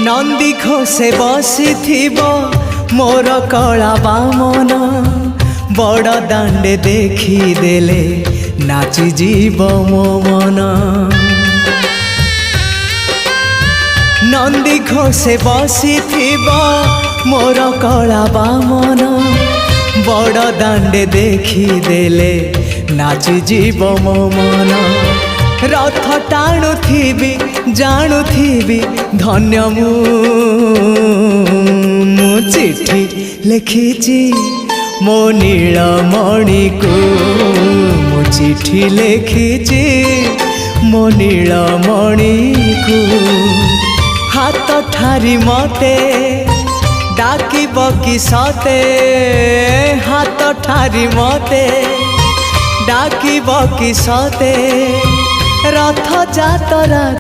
नंदी घोषे बसी मोर कला बामन बड़ दांडे देखीदेले नाची जीव मो मन। नंदी घोषे बसी मोर कला बामन बड़ दांडे देखीदेले नाची जीव मो मन। रथ टाणुथिबी जाणुथिबी धन्य मु चिट्ठी लिखिची मो नीलमणि को मु चिट्ठी लिखिची मो नीलमणि को। हाथ ठारी मते डाकिब कि सते हाथ ठारी मते डाकिब कि सते रथ जातरा।